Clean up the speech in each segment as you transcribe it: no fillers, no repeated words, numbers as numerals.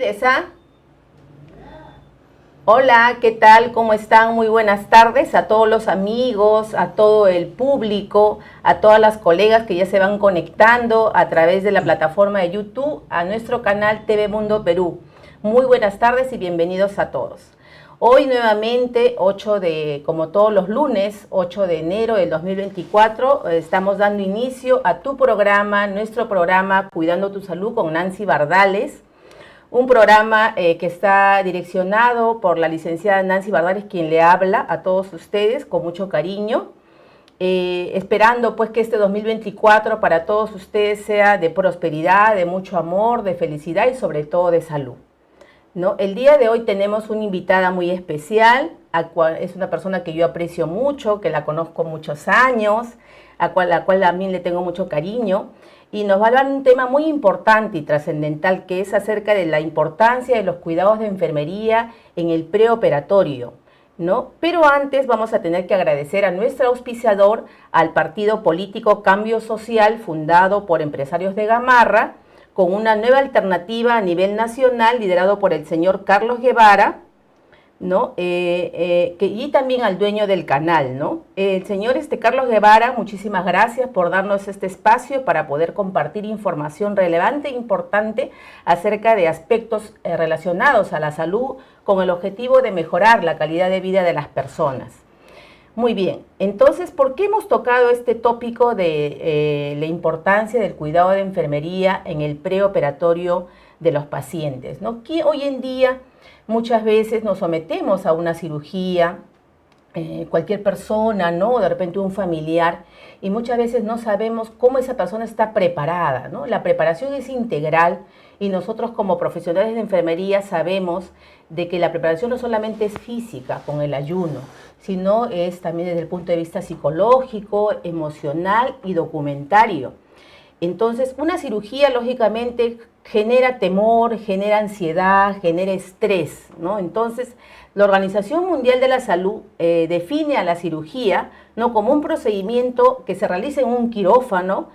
Teresa. Hola, ¿qué tal? ¿Cómo están? Muy buenas tardes a todos los amigos, a todo el público, a todas las colegas que ya se van conectando a través de la plataforma de YouTube a nuestro canal TV Mundo Perú. Muy buenas tardes y bienvenidos a todos. Hoy nuevamente, como todos los lunes, 8 de enero del 2024, estamos dando inicio a tu programa, nuestro programa Cuidando tu Salud con Nancy Bardales. Un programa que está direccionado por la licenciada Nancy Bardales, quien le habla a todos ustedes con mucho cariño, esperando pues que este 2024 para todos ustedes sea de prosperidad, de mucho amor, de felicidad y sobre todo de salud, ¿no? El día de hoy tenemos una invitada muy especial, es una persona que yo aprecio mucho, que la conozco muchos años, a la cual también le tengo mucho cariño. Y nos va a hablar un tema muy importante y trascendental, que es acerca de la importancia de los cuidados de enfermería en el preoperatorio, ¿no? Pero antes vamos a tener que agradecer a nuestro auspiciador, al partido político Cambio Social, fundado por empresarios de Gamarra, con una nueva alternativa a nivel nacional, liderado por el señor Carlos Guevara, ¿no? Y también al dueño del canal, ¿no? El señor Carlos Guevara, muchísimas gracias por darnos este espacio para poder compartir información relevante e importante acerca de aspectos relacionados a la salud con el objetivo de mejorar la calidad de vida de las personas. Muy bien, entonces, ¿por qué hemos tocado este tópico de la importancia del cuidado de enfermería en el preoperatorio de los pacientes, ¿no? Que hoy en día muchas veces nos sometemos a una cirugía, cualquier persona, ¿no? De repente un familiar, y muchas veces no sabemos cómo esa persona está preparada, ¿no? La preparación es integral y nosotros como profesionales de enfermería sabemos de que la preparación no solamente es física con el ayuno, sino es también desde el punto de vista psicológico, emocional y documentario. Entonces, una cirugía, lógicamente, genera temor, genera ansiedad, genera estrés, ¿no? Entonces, la Organización Mundial de la Salud define a la cirugía, ¿no?, como un procedimiento que se realiza en un quirófano,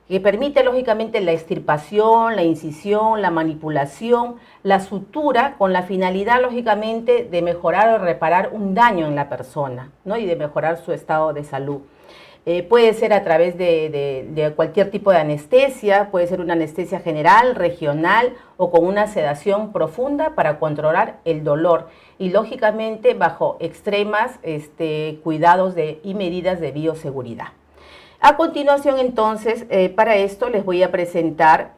que permite, lógicamente, la extirpación, la incisión, la manipulación, la sutura, con la finalidad, lógicamente, de mejorar o reparar un daño en la persona, ¿no?, y de mejorar su estado de salud. Puede ser a través de cualquier tipo de anestesia, puede ser una anestesia general, regional o con una sedación profunda para controlar el dolor y lógicamente bajo extremas cuidados y medidas de bioseguridad. A continuación entonces, para esto les voy a presentar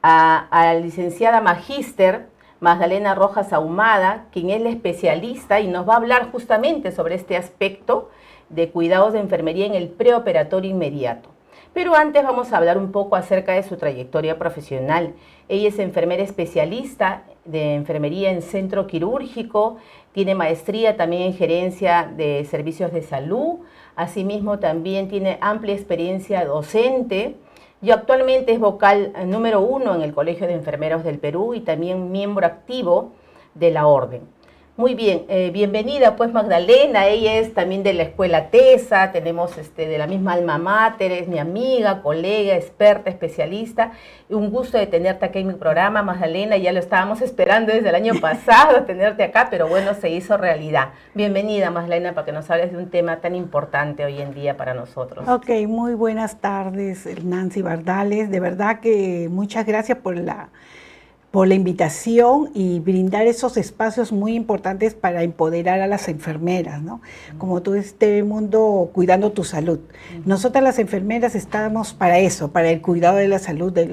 a la licenciada magíster Magdalena Rojas Ahumada, quien es la especialista y nos va a hablar justamente sobre este aspecto de cuidados de enfermería en el preoperatorio inmediato. Pero antes vamos a hablar un poco acerca de su trayectoria profesional. Ella es enfermera especialista de enfermería en centro quirúrgico, tiene maestría también en gerencia de servicios de salud, asimismo también tiene amplia experiencia docente y actualmente es vocal número 1 en el Colegio de Enfermeros del Perú y también miembro activo de la Orden. Muy bien, bienvenida pues Magdalena, ella es también de la Escuela TESA, tenemos de la misma alma mater, es mi amiga, colega, experta, especialista, y un gusto de tenerte aquí en mi programa, Magdalena, ya lo estábamos esperando desde el año pasado, tenerte acá, pero bueno, se hizo realidad. Bienvenida Magdalena, para que nos hables de un tema tan importante hoy en día para nosotros. Ok, muy buenas tardes Nancy Bardales, de verdad que muchas gracias por la invitación y brindar esos espacios muy importantes para empoderar a las enfermeras, ¿no? Como todo este mundo cuidando tu salud. Nosotras las enfermeras estamos para eso, para el cuidado de la salud de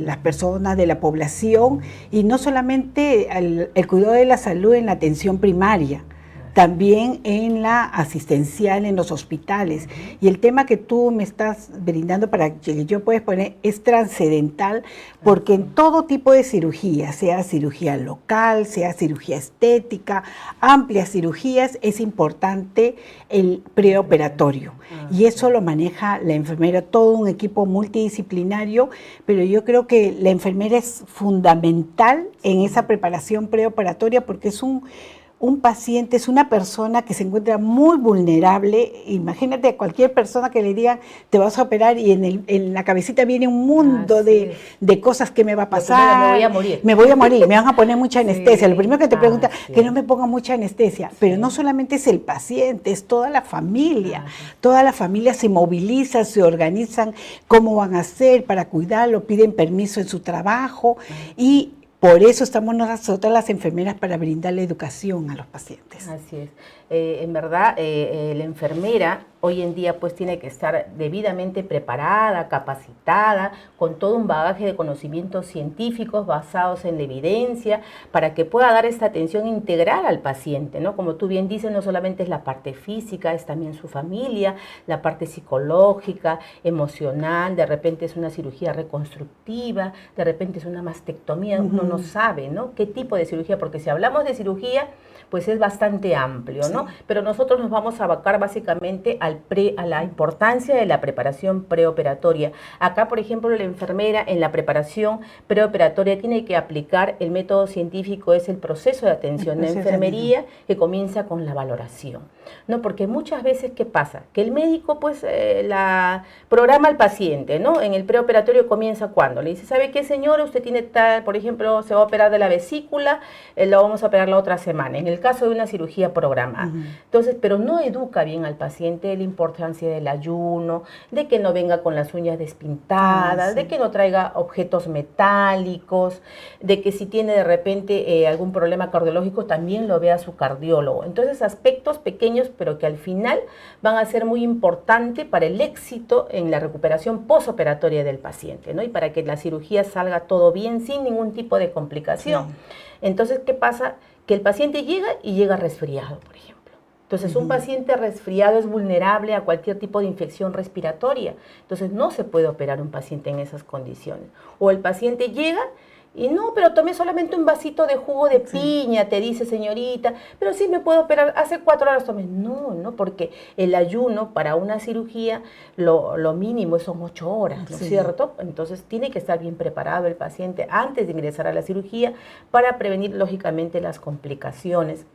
las personas, de la población, y no solamente el cuidado de la salud en la atención primaria, también en la asistencial, en los hospitales. Y el tema que tú me estás brindando para que yo pueda exponer es trascendental, porque en todo tipo de cirugía, sea cirugía local, sea cirugía estética, amplias cirugías, es importante el preoperatorio. Y eso lo maneja la enfermera, todo un equipo multidisciplinario, pero yo creo que la enfermera es fundamental en esa preparación preoperatoria porque es un paciente es una persona que se encuentra muy vulnerable. Imagínate a cualquier persona que le diga, te vas a operar y en la cabecita viene un mundo de cosas que me va a pasar. Me voy a morir. Me voy a morir, me van a poner mucha anestesia. Lo primero que te pregunta, que no me ponga mucha anestesia. Pero no solamente es el paciente, es toda la familia. Toda la familia se moviliza, se organizan cómo van a hacer para cuidarlo, piden permiso en su trabajo y por eso estamos nosotras las enfermeras para brindarle educación a los pacientes. Así es. En verdad, la enfermera hoy en día pues tiene que estar debidamente preparada, capacitada, con todo un bagaje de conocimientos científicos basados en la evidencia, para que pueda dar esta atención integral al paciente, ¿no? Como tú bien dices, no solamente es la parte física, es también su familia, la parte psicológica, emocional, de repente es una cirugía reconstructiva, de repente es una mastectomía, uno no sabe, ¿no? ¿Qué tipo de cirugía? Porque si hablamos de cirugía, pues es bastante amplio, ¿no? Pero nosotros nos vamos a abarcar básicamente a la importancia de la preparación preoperatoria. Acá, por ejemplo, la enfermera en la preparación preoperatoria tiene que aplicar el método científico, es el proceso de atención de enfermería, que comienza con la valoración, ¿no? Porque muchas veces, ¿qué pasa? Que el médico, pues, la programa al paciente, ¿no? En el preoperatorio comienza cuando le dice, ¿sabe qué, señora? Usted tiene tal, por ejemplo, se va a operar de la vesícula, lo vamos a operar la otra semana. En el caso de una cirugía programada. Entonces, pero no educa bien al paciente de la importancia del ayuno, de que no venga con las uñas despintadas, de que no traiga objetos metálicos, de que si tiene de repente algún problema cardiológico también lo vea su cardiólogo. Entonces, aspectos pequeños, pero que al final van a ser muy importantes para el éxito en la recuperación postoperatoria del paciente, ¿no? Y para que la cirugía salga todo bien sin ningún tipo de complicación. Entonces, ¿qué pasa? Que el paciente llega resfriado, por ejemplo. Entonces, un paciente resfriado es vulnerable a cualquier tipo de infección respiratoria. Entonces, no se puede operar un paciente en esas condiciones. O el paciente llega y no, pero tomé solamente un vasito de jugo de piña, te dice, señorita, pero sí me puedo operar, hace 4 horas tomé. No, porque el ayuno para una cirugía, lo mínimo son 8 horas, ¿no es cierto? Entonces tiene que estar bien preparado el paciente antes de ingresar a la cirugía para prevenir, lógicamente, las complicaciones.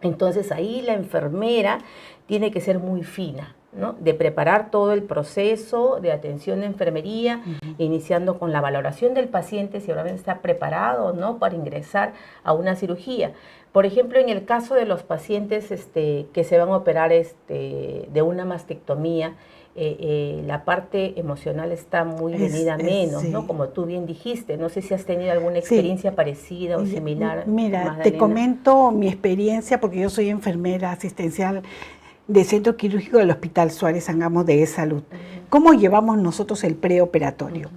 Entonces ahí la enfermera tiene que ser muy fina, ¿no? De preparar todo el proceso de atención de enfermería, iniciando con la valoración del paciente, si realmente está preparado o no para ingresar a una cirugía. Por ejemplo, en el caso de los pacientes que se van a operar de una mastectomía, la parte emocional está muy venida menos, ¿no? Como tú bien dijiste, no sé si has tenido alguna experiencia parecida o similar. Mira, Magdalena. te comento mi experiencia porque yo soy enfermera asistencial de Centro Quirúrgico del Hospital Suárez Sangamo de Salud. ¿Cómo llevamos nosotros el preoperatorio?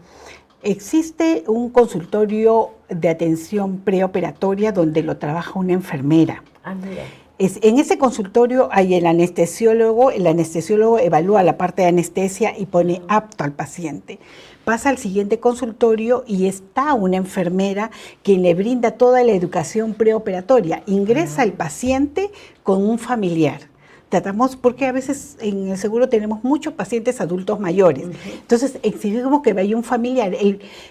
Existe un consultorio de atención preoperatoria donde lo trabaja una enfermera. Mira. En ese consultorio hay el anestesiólogo evalúa la parte de anestesia y pone apto al paciente. Pasa al siguiente consultorio y está una enfermera quien le brinda toda la educación preoperatoria. Ingresa el paciente con un familiar. Tratamos, porque a veces en el seguro tenemos muchos pacientes adultos mayores. Entonces exigimos que vaya un familiar.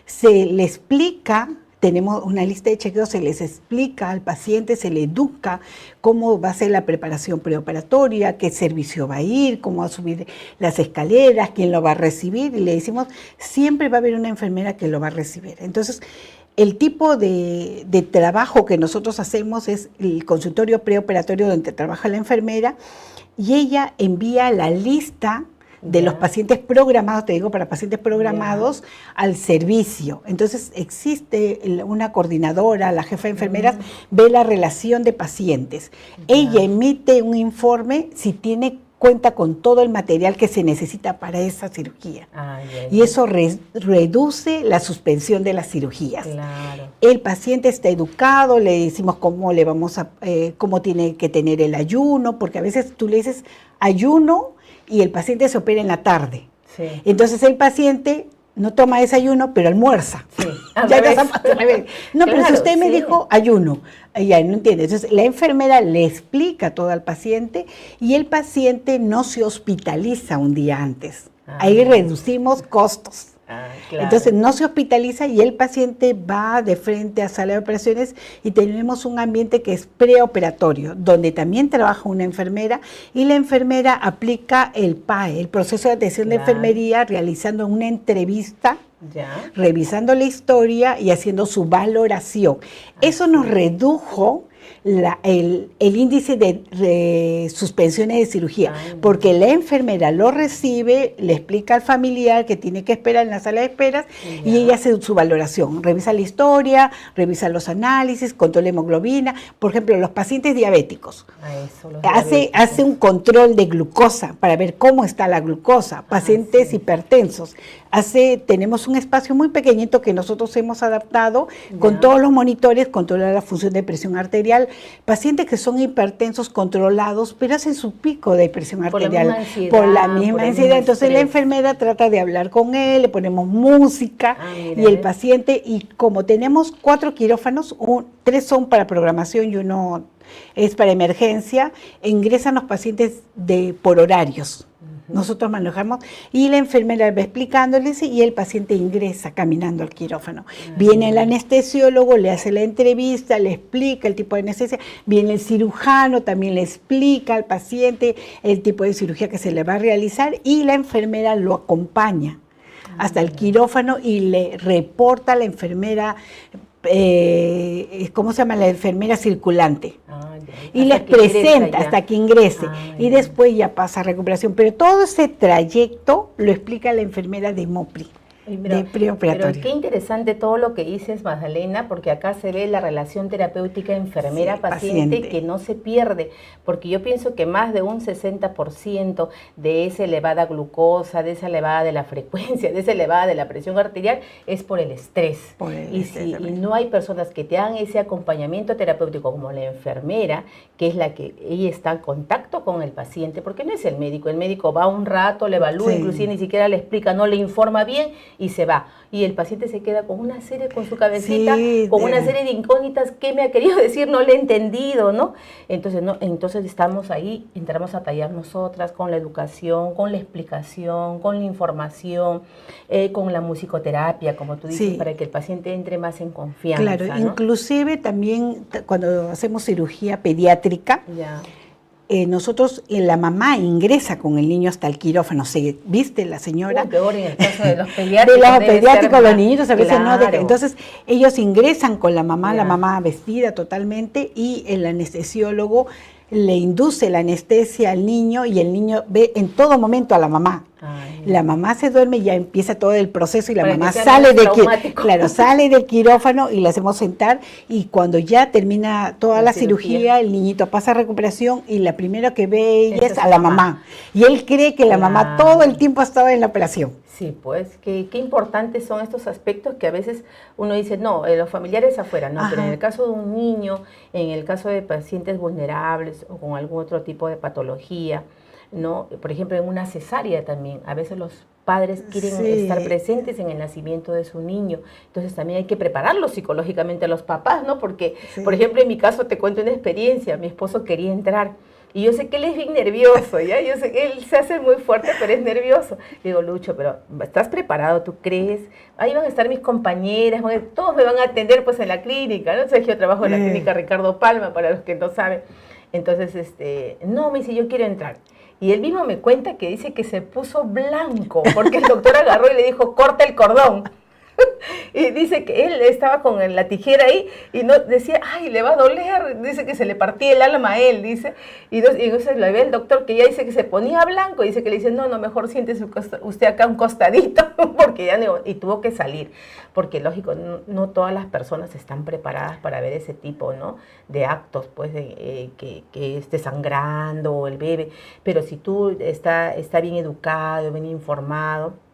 Se le explica, tenemos una lista de chequeos, se les explica al paciente, se le educa cómo va a ser la preparación preoperatoria, qué servicio va a ir, cómo va a subir las escaleras, quién lo va a recibir. Y le decimos, siempre va a haber una enfermera que lo va a recibir. Entonces, el tipo de trabajo que nosotros hacemos es el consultorio preoperatorio donde trabaja la enfermera y ella envía la lista de los pacientes programados, te digo, para pacientes programados al servicio. Entonces existe una coordinadora, la jefa de enfermeras, ve la relación de pacientes. Ella emite un informe si cuenta con todo el material que se necesita para esa cirugía. Y eso reduce la suspensión de las cirugías. Claro. El paciente está educado, le decimos cómo tiene que tener el ayuno, porque a veces tú le dices ayuno y el paciente se opera en la tarde. Entonces el paciente no toma desayuno, pero almuerza. No, pero si usted me dijo ayuno, ya no entiende. Entonces la enfermera le explica todo al paciente y el paciente no se hospitaliza un día antes. Ahí reducimos costos. Claro. Entonces no se hospitaliza y el paciente va de frente a sala de operaciones y tenemos un ambiente que es preoperatorio, donde también trabaja una enfermera y la enfermera aplica el PAE, el proceso de atención de enfermería, realizando una entrevista, revisando la historia y haciendo su valoración. Eso nos redujo el índice de suspensiones de cirugía, porque la enfermera lo recibe, le explica al familiar que tiene que esperar en la sala de esperas y ella hace su valoración, revisa la historia, revisa los análisis, controla hemoglobina. Por ejemplo, los pacientes diabéticos, hace un control de glucosa para ver cómo está la glucosa, pacientes hipertensos. Tenemos un espacio muy pequeñito que nosotros hemos adaptado con todos los monitores, controlar la función de presión arterial, pacientes que son hipertensos controlados, pero hacen su pico de presión arterial por la misma ansiedad. Entonces la enfermera trata de hablar con él, le ponemos música y el paciente, y como tenemos 4 quirófanos, 3 son para programación y 1 es para emergencia, ingresan los pacientes por horarios. Nosotros manejamos y la enfermera va explicándoles y el paciente ingresa caminando al quirófano. Viene el anestesiólogo, le hace la entrevista, le explica el tipo de anestesia, viene el cirujano, también le explica al paciente el tipo de cirugía que se le va a realizar y la enfermera lo acompaña hasta el quirófano y le reporta a la enfermera, ¿cómo se llama? La enfermera circulante. Y les presenta hasta que ingrese y después ya pasa a recuperación, pero todo ese trayecto lo explica la enfermera de MOPRI, de preoperatorio. Pero qué interesante todo lo que dices, Magdalena, porque acá se ve la relación terapéutica enfermera-paciente que no se pierde, porque yo pienso que más de un 60% de esa elevada glucosa, de esa elevada de la frecuencia, de esa elevada de la presión arterial es por el estrés. Y no hay personas que te hagan ese acompañamiento terapéutico como la enfermera, que es la que ella está en contacto con el paciente, porque no es el médico va un rato, le evalúa, inclusive ni siquiera le explica, no le informa bien, y se va. Y el paciente se queda con una serie, con su cabecita, con una serie de incógnitas. ¿Qué me ha querido decir? No le he entendido, ¿no? Entonces estamos ahí, entramos a tallar nosotras con la educación, con la explicación, con la información, con la musicoterapia, como tú dices, para que el paciente entre más en confianza. Claro, ¿no? Inclusive también cuando hacemos cirugía pediátrica, nosotros, la mamá ingresa con el niño hasta el quirófano, ¿viste la señora? Peor en el caso de los pediátricos. De los pediátricos, los niñitos a veces no. Entonces, ellos ingresan con la mamá vestida totalmente y el anestesiólogo le induce la anestesia al niño y el niño ve en todo momento a la mamá. La mamá se duerme y ya empieza todo el proceso y la mamá sale del quirófano y la hacemos sentar y cuando ya termina toda la cirugía, el niñito pasa a recuperación y la primera que ve ella es a la mamá. Y él cree que la mamá todo el tiempo ha estado en la operación. Sí, pues, qué importantes son estos aspectos que a veces uno dice, no, los familiares afuera, no, pero en el caso de un niño, en el caso de pacientes vulnerables o con algún otro tipo de patología, ¿no? Por ejemplo, en una cesárea también, a veces los padres quieren estar presentes en el nacimiento de su niño, entonces también hay que prepararlos psicológicamente a los papás, ¿no? Porque, por ejemplo, en mi caso te cuento una experiencia, mi esposo quería entrar, y yo sé que él es bien nervioso, ¿ya? Yo sé que él se hace muy fuerte, pero es nervioso. Le digo, Lucho, pero ¿estás preparado? ¿Tú crees? Ahí van a estar mis compañeras, todos me van a atender pues en la clínica, ¿no? Sabes que yo trabajo en la clínica Ricardo Palma, para los que no saben. Entonces, no, me dice, yo quiero entrar. Y él mismo me cuenta que dice que se puso blanco, porque el doctor agarró y le dijo, corta el cordón. Y dice que él estaba con la tijera ahí y no decía, ay, le va a doler, dice que se le partía el alma a él, dice, y entonces lo ve el doctor que ya dice que se ponía blanco, y dice que le dice, no, mejor siéntese usted acá un costadito, porque ya no, y tuvo que salir, porque lógico, no todas las personas están preparadas para ver ese tipo, ¿no?, de actos, pues, que esté sangrando el bebé, pero si tú está bien educado, bien informado,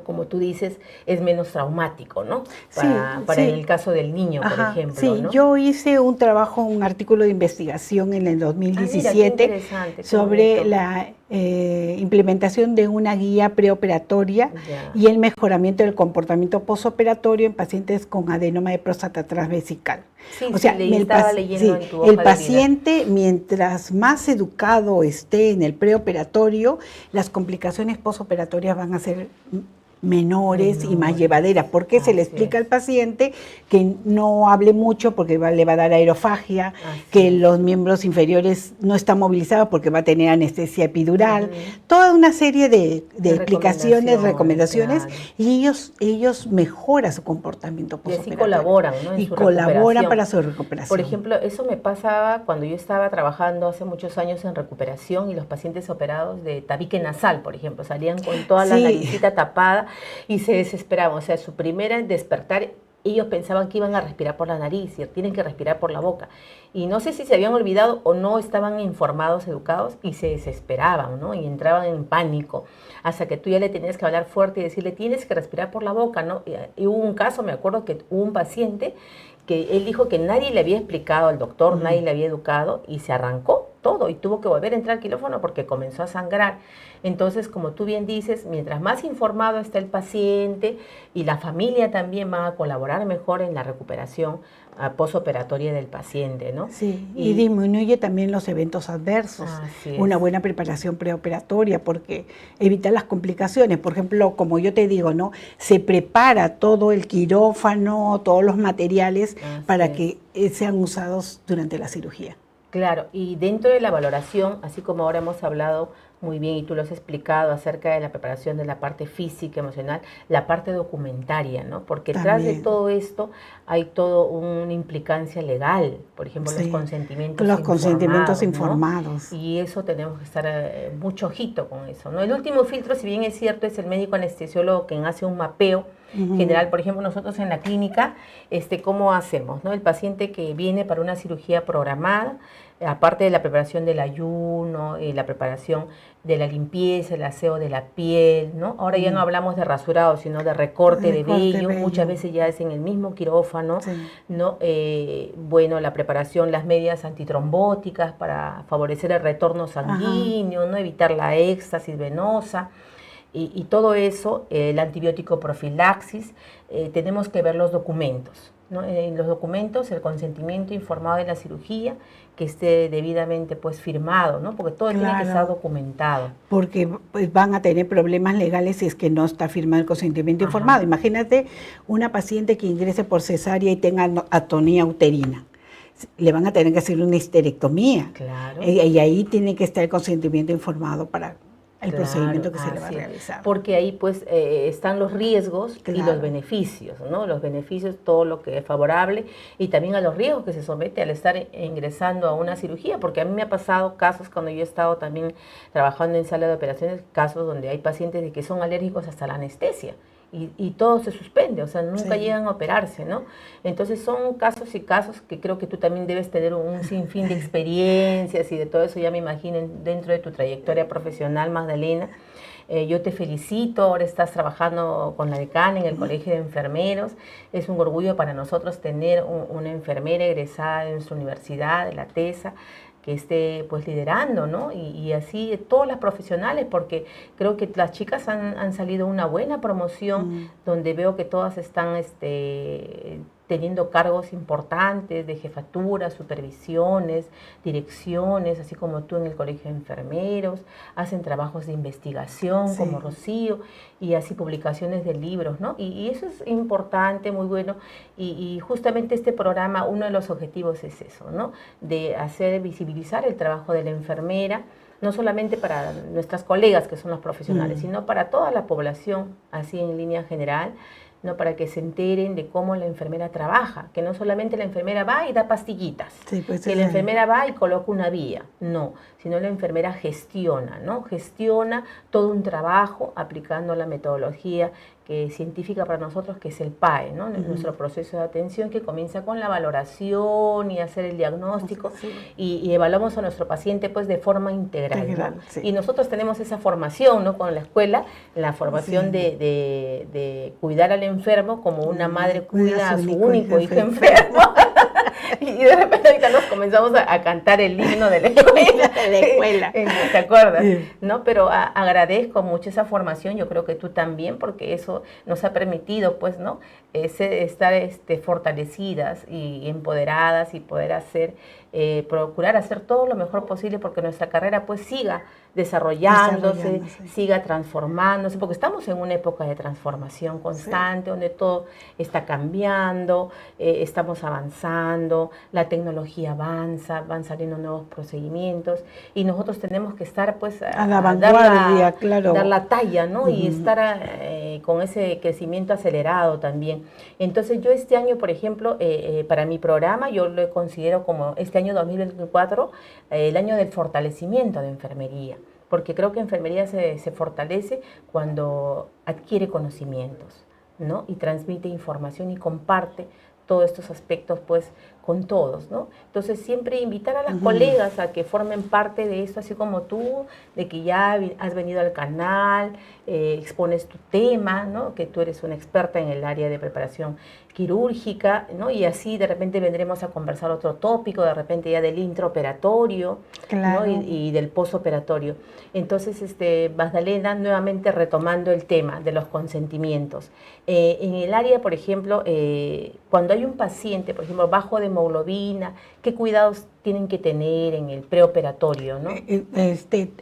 como tú dices, es menos traumático, ¿no? Para el caso del niño, por ejemplo. Sí, ¿no? Yo hice un artículo de investigación en el 2017 sobre la implementación de una guía preoperatoria y el mejoramiento del comportamiento posoperatorio en pacientes con adenoma de próstata transvesical. O sea, el paciente, mientras más educado esté en el preoperatorio, las complicaciones posoperatorias van a ser menores y más llevaderas, porque se le explica al paciente que no hable mucho porque le va a dar aerofagia, que los miembros inferiores no están movilizados porque va a tener anestesia epidural, toda una serie de explicaciones, recomendaciones, claro. Y ellos mejoran su comportamiento postoperatorio. Y así colaboran, ¿no? Y colaboran para su recuperación. Por ejemplo, eso me pasaba cuando yo estaba trabajando hace muchos años en recuperación y los pacientes operados de tabique nasal, por ejemplo, salían con toda la naricita tapada y se desesperaban. O sea, su primera despertar, ellos pensaban que iban a respirar por la nariz y tienen que respirar por la boca. Y no sé si se habían olvidado o no estaban informados, educados, y se desesperaban, ¿no? Y entraban en pánico, hasta que tú ya le tenías que hablar fuerte y decirle, tienes que respirar por la boca, ¿no? Y hubo un caso, me acuerdo que hubo un paciente que él dijo que nadie le había explicado al doctor, nadie le había educado, y se arrancó todo y tuvo que volver a entrar al quirófano porque comenzó a sangrar. Entonces, como tú bien dices, mientras más informado está el paciente y la familia también va a colaborar mejor en la recuperación postoperatoria del paciente, ¿no? Sí, y disminuye también los eventos adversos. Una buena preparación preoperatoria porque evita las complicaciones. Por ejemplo, como yo te digo, ¿no? Se prepara todo el quirófano, todos los materiales para que sean usados durante la cirugía. Claro, y dentro de la valoración, así como ahora hemos hablado muy bien y tú lo has explicado acerca de la preparación de la parte física, emocional, la parte documentaria, ¿no? Porque detrás de todo esto hay toda una implicancia legal, por ejemplo, los consentimientos informados, ¿no? Y eso tenemos que estar mucho ojito con eso, ¿no? El último filtro, si bien es cierto, es el médico anestesiólogo quien hace un mapeo general. Por ejemplo, nosotros en la clínica, ¿cómo hacemos, no? El paciente que viene para una cirugía programada, aparte de la preparación del ayuno, la preparación de la limpieza, el aseo de la piel, ¿no? Ahora ya no hablamos de rasurado, sino de recorte de vello, muchas veces ya es en el mismo quirófano, ¿no? Bueno, la preparación, las medidas antitrombóticas para favorecer el retorno sanguíneo, ¿no? Evitar la éxtasis venosa. Y todo eso, el antibiótico profilaxis, tenemos que ver los documentos, ¿no? En los documentos, el consentimiento informado de la cirugía, que esté debidamente pues firmado, ¿no? Porque todo tiene que estar documentado. Porque pues, van a tener problemas legales si es que no está firmado el consentimiento informado. Imagínate una paciente que ingrese por cesárea y tenga atonía uterina. Le van a tener que hacer una histerectomía. Claro. Y ahí tiene que estar el consentimiento informado para el procedimiento que se le va a realizar. Porque ahí pues están los riesgos y los beneficios, ¿no? Los beneficios, todo lo que es favorable, y también a los riesgos que se somete al estar ingresando a una cirugía, porque a mí me ha pasado casos cuando yo he estado también trabajando en sala de operaciones, casos donde hay pacientes de que son alérgicos hasta la anestesia. Y todo se suspende, o sea, nunca llegan a operarse, ¿no? Entonces son casos y casos que creo que tú también debes tener un sinfín de experiencias y de todo eso, ya me imagino, dentro de tu trayectoria profesional, Magdalena. Yo te felicito, ahora estás trabajando con la decana en el Colegio de Enfermeros. Es un orgullo para nosotros tener una enfermera egresada de nuestra universidad, de la TESA, que esté pues liderando, ¿no? Y así todas las profesionales, porque creo que las chicas han salido una buena promoción donde veo que todas están teniendo cargos importantes de jefatura, supervisiones, direcciones, así como tú en el Colegio de Enfermeros, hacen trabajos de investigación como Rocío, y así publicaciones de libros, ¿no? Y eso es importante, muy bueno, y justamente este programa, uno de los objetivos es eso, ¿no? De hacer visibilizar el trabajo de la enfermera, no solamente para nuestras colegas que son los profesionales, sino para toda la población, así en línea general, ¿no? Para que se enteren de cómo la enfermera trabaja, que no solamente la enfermera va y da pastillitas, que la enfermera va y coloca una vía, no, sino la enfermera gestiona, ¿no? Gestiona todo un trabajo aplicando la metodología científica para nosotros, que es el PAE, ¿no? Nuestro proceso de atención, que comienza con la valoración y hacer el diagnóstico, y evaluamos a nuestro paciente pues de forma integral, ¿no? Y nosotros tenemos esa formación, ¿no? Con la escuela, la formación de cuidar al enfermo como una madre cuida a su único hijo enfermo. Y de repente ahorita nos comenzamos a cantar el himno de la escuela. ¿Te acuerdas? ¿No? Pero agradezco mucho esa formación, yo creo que tú también, porque eso nos ha permitido, pues, ¿no? Estar fortalecidas y empoderadas y poder procurar hacer todo lo mejor posible porque nuestra carrera, pues, siga desarrollándose, siga transformándose, porque estamos en una época de transformación constante, donde todo está cambiando, estamos avanzando, la tecnología avanza, van saliendo nuevos procedimientos, y nosotros tenemos que estar pues a la vanguardia, dar la talla, ¿no? Y estar con ese crecimiento acelerado también. Entonces yo este año, por ejemplo, para mi programa, yo lo considero como este año 2024, el año del fortalecimiento de enfermería, porque creo que enfermería se fortalece cuando adquiere conocimientos, ¿no? Y transmite información y comparte todos estos aspectos pues con todos, ¿no? Entonces siempre invitar a las colegas a que formen parte de esto, así como tú, de que ya has venido al canal, expones tu tema, ¿no? Que tú eres una experta en el área de preparación quirúrgica, ¿no? Y así de repente vendremos a conversar otro tópico, de repente ya del intraoperatorio, claro, ¿no? y del postoperatorio. Entonces, Magdalena, nuevamente retomando el tema de los consentimientos. En el área, por ejemplo, cuando hay un paciente, por ejemplo, bajo de hemoglobina, ¿qué cuidados tienen que tener en el preoperatorio, ¿no?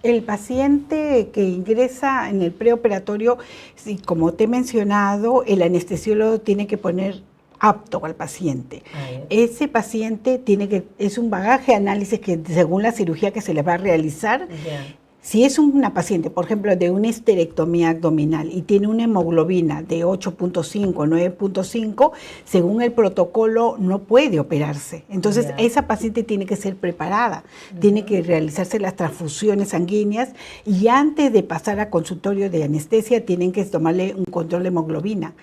El paciente que ingresa en el preoperatorio, sí, como te he mencionado, el anestesiólogo tiene que poner apto al paciente. Ese paciente es un bagaje de análisis que según la cirugía que se le va a realizar, si es una paciente, por ejemplo, de una histerectomía abdominal y tiene una hemoglobina de 8.5, 9.5, según el protocolo no puede operarse. Entonces, esa paciente tiene que ser preparada, tiene que realizarse las transfusiones sanguíneas y antes de pasar a consultorio de anestesia tienen que tomarle un control de hemoglobina,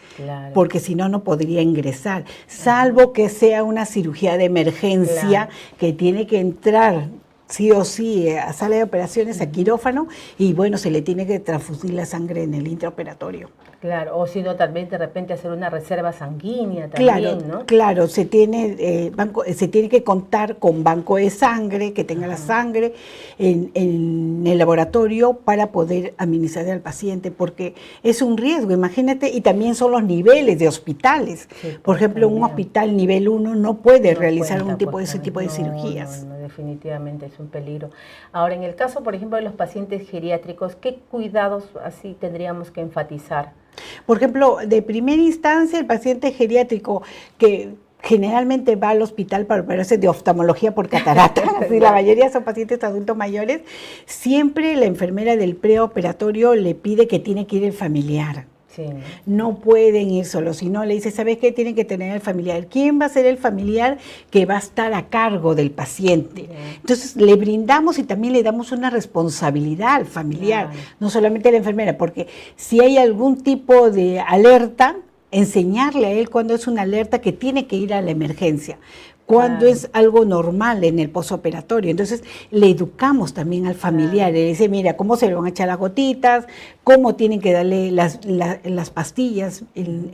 porque si no, no podría ingresar, salvo que sea una cirugía de emergencia que tiene que entrar sí o sí a sala de operaciones, a quirófano, y bueno, se le tiene que transfudir la sangre en el intraoperatorio. Claro, o si no, también de repente hacer una reserva sanguínea también, ¿no? Claro, se tiene que contar con banco de sangre, que tenga la sangre en el laboratorio para poder administrar al paciente, porque es un riesgo, imagínate, y también son los niveles de hospitales. Por ejemplo, un hospital nivel 1 no puede realizar ese tipo de cirugías. No, definitivamente es un peligro. Ahora, en el caso, por ejemplo, de los pacientes geriátricos, ¿qué cuidados así tendríamos que enfatizar? Por ejemplo, de primera instancia, el paciente geriátrico que generalmente va al hospital para operarse de oftalmología por catarata, así, la mayoría son pacientes adultos mayores, siempre la enfermera del preoperatorio le pide que tiene que ir el familiar. Sí. No pueden ir solos, si no le dice, ¿sabes qué? Tienen que tener el familiar. ¿Quién va a ser el familiar que va a estar a cargo del paciente? Entonces le brindamos y también le damos una responsabilidad al familiar, no solamente a la enfermera, porque si hay algún tipo de alerta, enseñarle a él cuando es una alerta que tiene que ir a la emergencia, cuando es algo normal en el postoperatorio. Entonces le educamos también al familiar, le dice, mira, cómo se le van a echar las gotitas, cómo tienen que darle las pastillas,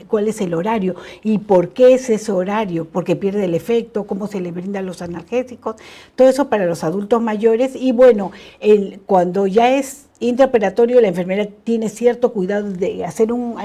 cuál es el horario y por qué es ese horario, porque pierde el efecto, cómo se le brindan los analgésicos, todo eso para los adultos mayores. Y bueno, cuando ya es intraoperatorio, la enfermera tiene cierto cuidado de hacer un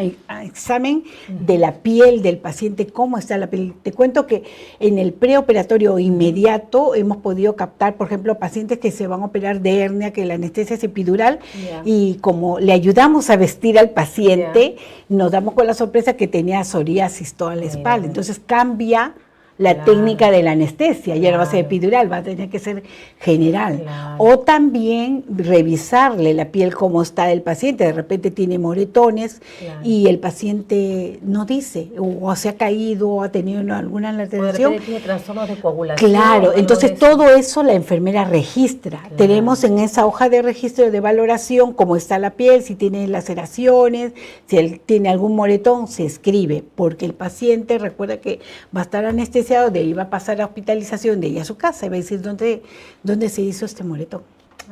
examen de la piel del paciente, cómo está la piel. Te cuento que en el preoperatorio inmediato hemos podido captar, por ejemplo, pacientes que se van a operar de hernia, que la anestesia es epidural, y como le ayudamos a vestir al paciente, nos damos con la sorpresa que tenía psoriasis toda la espalda. Entonces cambia la técnica de la anestesia, ya no va a ser epidural, va a tener que ser general. O también revisarle la piel cómo está el paciente, de repente tiene moretones y el paciente no dice, o se ha caído, o ha tenido alguna alteración. O de repente tiene trastornos de coagulación. Claro, entonces todo eso la enfermera registra. Tenemos en esa hoja de registro de valoración cómo está la piel, si tiene laceraciones, si él tiene algún moretón, se escribe, porque el paciente recuerda que va a estar anestesiado, de ahí va a pasar a hospitalización, de ahí a su casa, y va a decir dónde se hizo este moretón.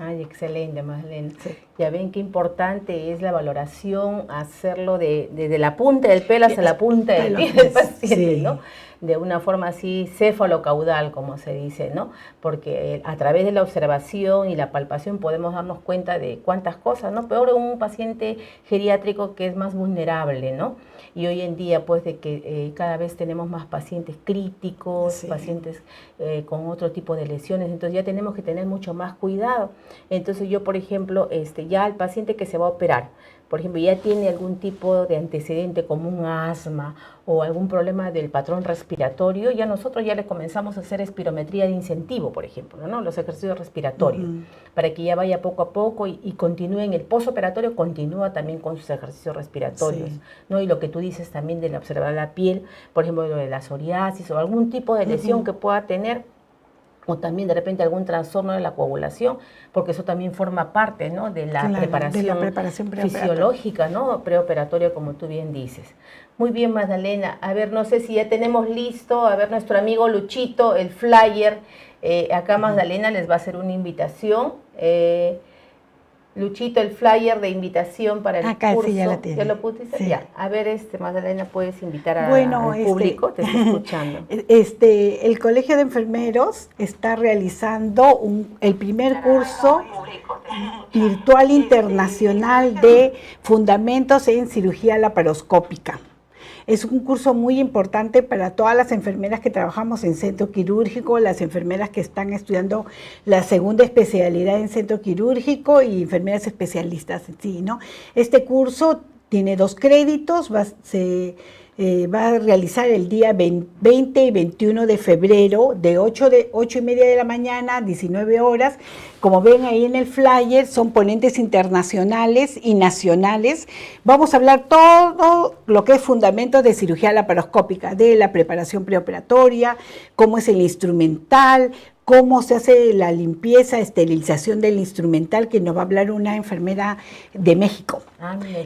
Ay, excelente, Magdalena. Sí. Ya ven qué importante es la valoración, hacerlo desde la punta del pelo hasta la punta del pie del paciente, ¿no? de una forma así céfalo-caudal, como se dice, ¿no? Porque a través de la observación y la palpación podemos darnos cuenta de cuántas cosas, ¿no? Peor un paciente geriátrico que es más vulnerable, ¿no? Y hoy en día, pues, de que cada vez tenemos más pacientes críticos, Sí. pacientes con otro tipo de lesiones, entonces ya tenemos que tener mucho más cuidado. Entonces yo, por ejemplo, ya el paciente que se va a operar, por ejemplo, ya tiene algún tipo de antecedente como un asma o algún problema del patrón respiratorio, ya nosotros ya le comenzamos a hacer espirometría de incentivo, por ejemplo, ¿no? Los ejercicios respiratorios, para que ya vaya poco a poco y continúe en el postoperatorio, continúa también con sus ejercicios respiratorios, Sí. ¿no? Y lo que tú dices también de observar la piel, por ejemplo, lo de la psoriasis o algún tipo de lesión que pueda tener, o también de repente algún trastorno de la coagulación, porque eso también forma parte, ¿no? de la Claro, preparación, de la preparación preoperatoria. fisiológica, ¿no? Preoperatoria, como tú bien dices. Muy bien, Magdalena. A ver, no sé si ya tenemos listo, a ver, nuestro amigo Luchito, el flyer. Acá Magdalena les va a hacer una invitación. Luchito, el flyer de invitación para el Acá curso. sí ya la tiene. ¿Ya lo pusiste? Sí. Ya. A ver, Magdalena, puedes invitar Bueno, al público, te está escuchando. El Colegio de Enfermeros está realizando el primer curso virtual internacional de Fundamentos en Cirugía Laparoscópica. Es un curso muy importante para todas las enfermeras que trabajamos en centro quirúrgico, las enfermeras que están estudiando la segunda especialidad en centro quirúrgico y enfermeras especialistas en sí, ¿no? Este curso tiene 2 créditos, se va a realizar el día 20 y 21 de febrero de 8:30 de la mañana a 19 horas. Como ven ahí en el flyer, son ponentes internacionales y nacionales. Vamos a hablar todo lo que es fundamentos de cirugía laparoscópica, de la preparación preoperatoria, cómo es el instrumental, cómo se hace la limpieza, esterilización del instrumental, que nos va a hablar una enfermera de México.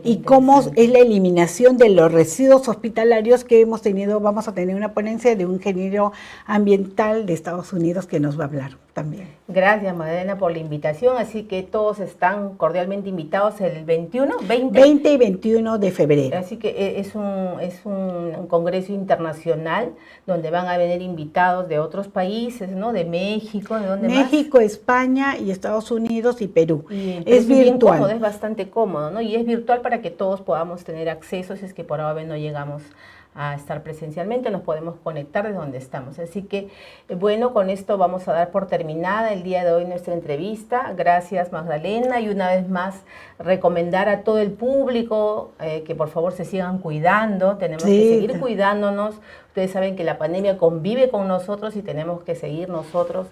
Y cómo es la eliminación de los residuos hospitalarios que hemos tenido. Vamos a tener una ponencia de un ingeniero ambiental de Estados Unidos que nos va a hablar también. Gracias, Magdalena, por la invitación. Así que todos están cordialmente invitados el 20 y 21 de febrero. Así que es un congreso internacional donde van a venir invitados de otros países, ¿no? De México, ¿de dónde más? México, España y Estados Unidos y Perú. Es virtual. Cómodo, es bastante cómodo, ¿no? Y es virtual para que todos podamos tener acceso, si es que por ahora no llegamos a estar presencialmente, nos podemos conectar desde donde estamos. Así que, bueno, con esto vamos a dar por terminada el día de hoy nuestra entrevista. Gracias, Magdalena, y una vez más recomendar a todo el público que por favor se sigan cuidando, tenemos que seguir cuidándonos. Ustedes saben que la pandemia convive con nosotros y tenemos que seguir nosotros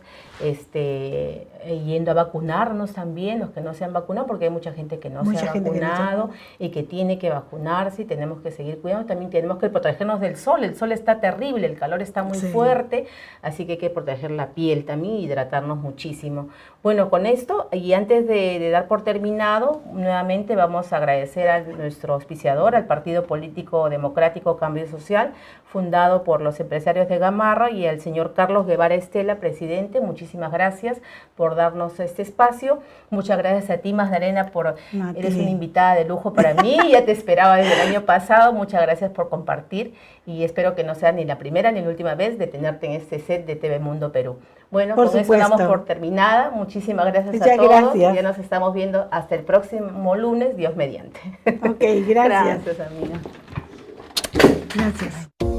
yendo a vacunarnos también, los que no se han vacunado, porque hay mucha gente que no se ha vacunado y que tiene que vacunarse, y tenemos que seguir cuidando. También tenemos que protegernos del sol. El sol está terrible, el calor está muy fuerte, así que hay que proteger la piel también, hidratarnos muchísimo. Bueno, con esto, y antes de dar por terminado, nuevamente vamos a agradecer a nuestro auspiciador, al Partido Político Democrático Cambio Social, fundado por los empresarios de Gamarra, y al señor Carlos Guevara Estela, presidente. Muchísimas gracias por darnos este espacio. Muchas gracias a ti, Magdalena, eres una invitada de lujo para mí, ya te esperaba desde el año pasado. Muchas gracias por compartir, y espero que no sea ni la primera ni la última vez de tenerte en este set de TV Mundo Perú. Bueno, con eso damos por terminada. Muchísimas gracias a todos. Ya nos estamos viendo hasta el próximo lunes, Dios mediante. Ok, gracias. Gracias, amiga. Gracias.